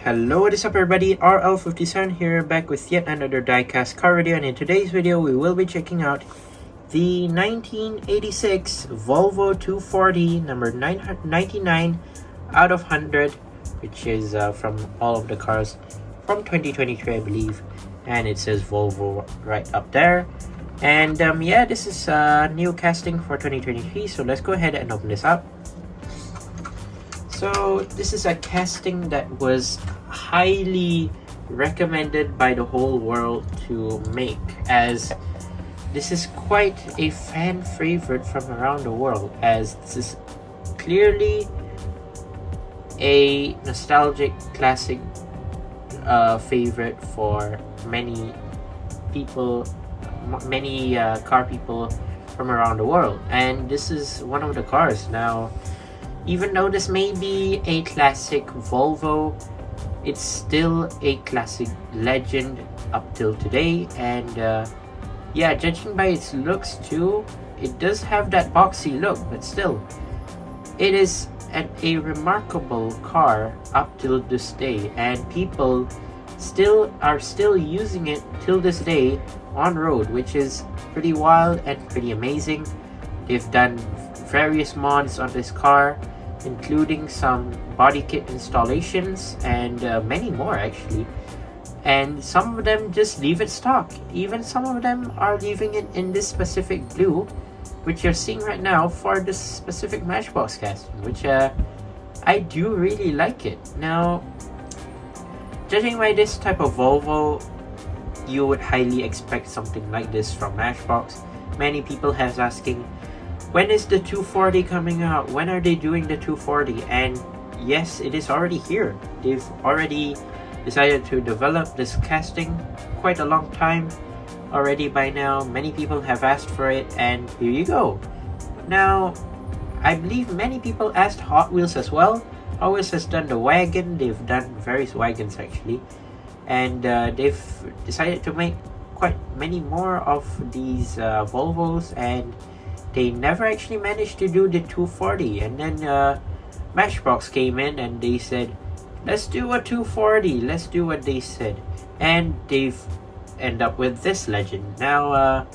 Hello, what is up everybody, RL57 here, back with yet another diecast car video, and in today's video we will be checking out the 1986 Volvo 240 number 99 out of 100, which is from all of the cars from 2023 I believe, and it says Volvo right up there. And yeah, this is new casting for 2023, so let's go ahead and open this up. So this is a casting that was highly recommended by the whole world to make, as this is quite a fan favorite from around the world, as this is clearly a nostalgic classic favorite for many people, many car people from around the world. And this is one of the cars. Now, even though this may be a classic Volvo, it's still a classic legend up till today. And yeah, judging by its looks too, it does have that boxy look, but still, it is a remarkable car up till this day, and people are still using it till this day on road, which is pretty wild and pretty amazing. They've done various mods on this car, including some body kit installations and many more actually, and some of them just leave it stock. Even some of them are leaving it in this specific blue, which you're seeing right now for this specific Matchbox casting, which I do really like it. Now, judging by this type of Volvo, you would highly expect something like this from Matchbox. Many people have asking, when is the 240 coming out? When are they doing the 240? And yes, it is already here. They've already decided to develop this casting quite a long time already by now. Many people have asked for it, and here you go. Now, I believe many people asked Hot Wheels as well. Hot Wheels has done the wagon. They've done various wagons actually, and they've decided to make quite many more of these Volvos, and they never actually managed to do the 240. And then Matchbox came in and they said, let's do a 240, let's do what they said, and they've end up with this legend now.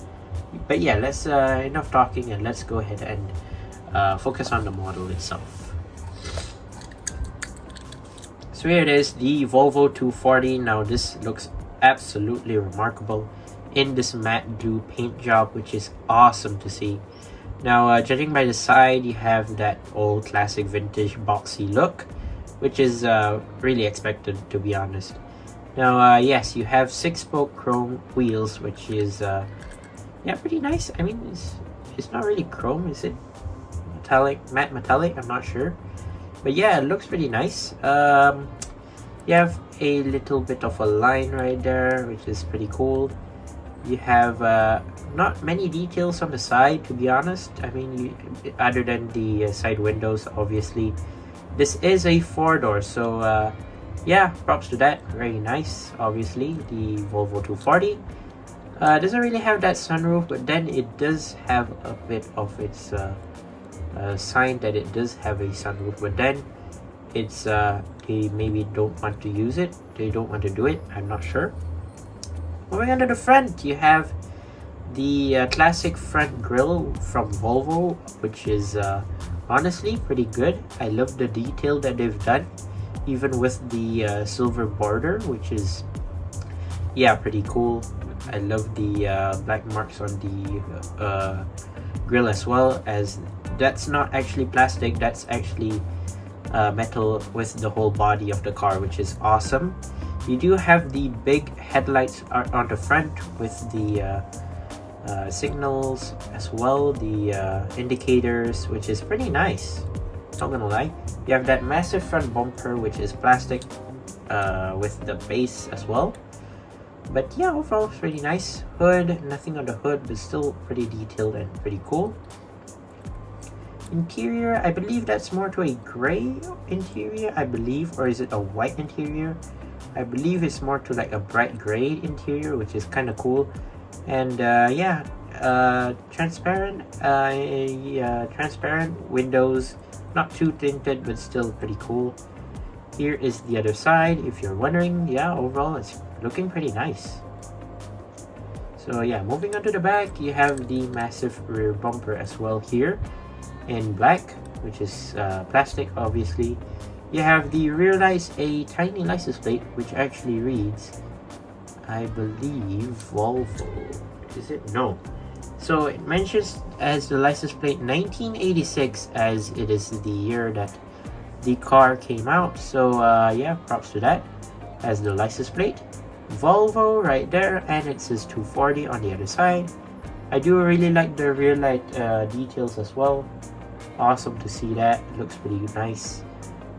But yeah, let's enough talking, and let's go ahead and focus on the model itself. So here it is, the Volvo 240. Now this looks absolutely remarkable in this matte blue paint job, which is awesome to see. Now, judging by the side, you have that old classic vintage boxy look, which is really expected, to be honest. Now, yes, you have 6-spoke chrome wheels, which is yeah, pretty nice. I mean, it's not really chrome, is it? Matte metallic, I'm not sure. But yeah, it looks pretty nice. You have a little bit of a line right there, which is pretty cool. You have not many details on the side, to be honest. I mean, other than the side windows, obviously. This is a 4-door, so yeah, props to that. Very nice. Obviously, the Volvo 240 doesn't really have that sunroof, but then it does have a bit of its sign that it does have a sunroof, but then it's they maybe don't want to use it. They don't want to do it. I'm not sure. Moving on to the front, you have the classic front grille from Volvo, which is honestly pretty good. I love the detail that they've done, even with the silver border, which is, yeah, pretty cool. I love the black marks on the grille as well, as that's not actually plastic, that's actually metal with the whole body of the car, which is awesome. You do have the big headlights on the front with the signals as well, the indicators, which is pretty nice, not gonna lie. You have that massive front bumper, which is plastic with the base as well. But yeah, overall it's pretty nice. Hood, nothing on the hood, but still pretty detailed and pretty cool. Interior, I believe that's more to a gray interior, I believe, or is it a white interior? I believe it's more to like a bright gray interior, which is kind of cool. And yeah, transparent windows, not too tinted, but still pretty cool. Here is the other side. If you're wondering, yeah, overall it's looking pretty nice. So yeah, moving on to the back, you have the massive rear bumper as well here in black, which is plastic obviously. You have the rear lights, a tiny license plate which actually reads, I believe, Volvo. Is it? No. So it mentions as the license plate 1986, as it is the year that the car came out. So yeah, props to that. As the license plate, Volvo right there, and it says 240 on the other side. I do really like the rear light details as well. Awesome to see that. It looks pretty nice.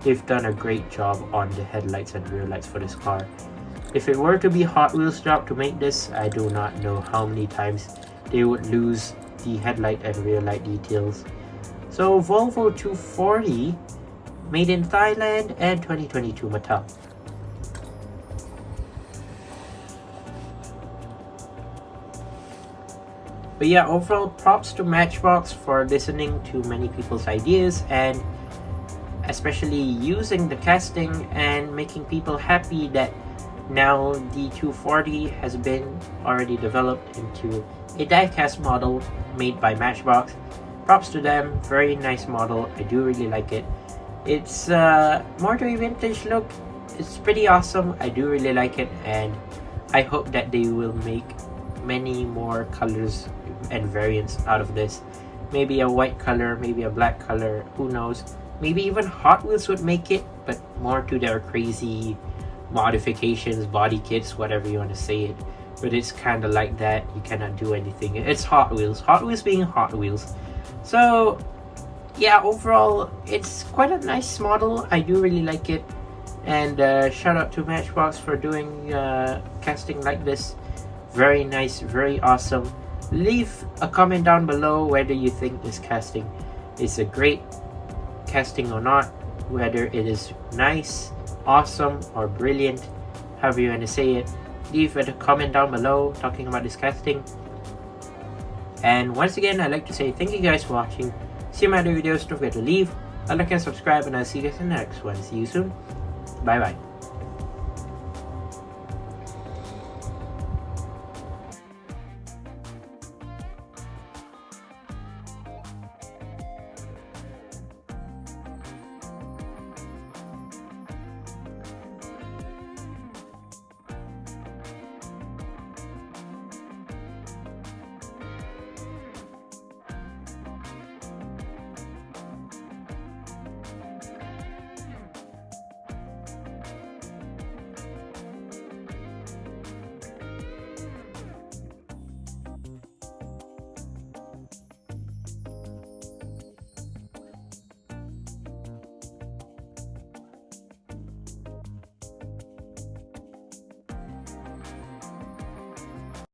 They've done a great job on the headlights and rear lights for this car. If it were to be Hot Wheels job to make this, I do not know how many times they would lose the headlight and rear light details. So Volvo 240, made in Thailand and 2022 Mattel. But yeah, overall props to Matchbox for listening to many people's ideas and especially using the casting and making people happy that now the 240 has been already developed into a diecast model made by Matchbox. Props to them, very nice model. I do really like it. It's more to a vintage look. It's pretty awesome. I do really like it, and I hope that they will make many more colors and variants out of this. Maybe a white color, maybe a black color, who knows. Maybe even Hot Wheels would make it, but more to their crazy modifications, body kits, whatever you want to say it. But it's kind of like that. You cannot do anything. It's Hot Wheels. Hot Wheels being Hot Wheels. So yeah, overall it's quite a nice model. I do really like it, and shout out to Matchbox for doing casting like this. Very nice, very awesome. Leave a comment down below whether you think this casting is a great casting or not, whether it is nice, awesome, or brilliant, however you want to say it. Leave a comment down below talking about this casting. And once again, I'd like to say thank you guys for watching. See my other videos. Don't forget to leave a like and subscribe, and I'll see you guys in the next one. See you soon. Bye bye.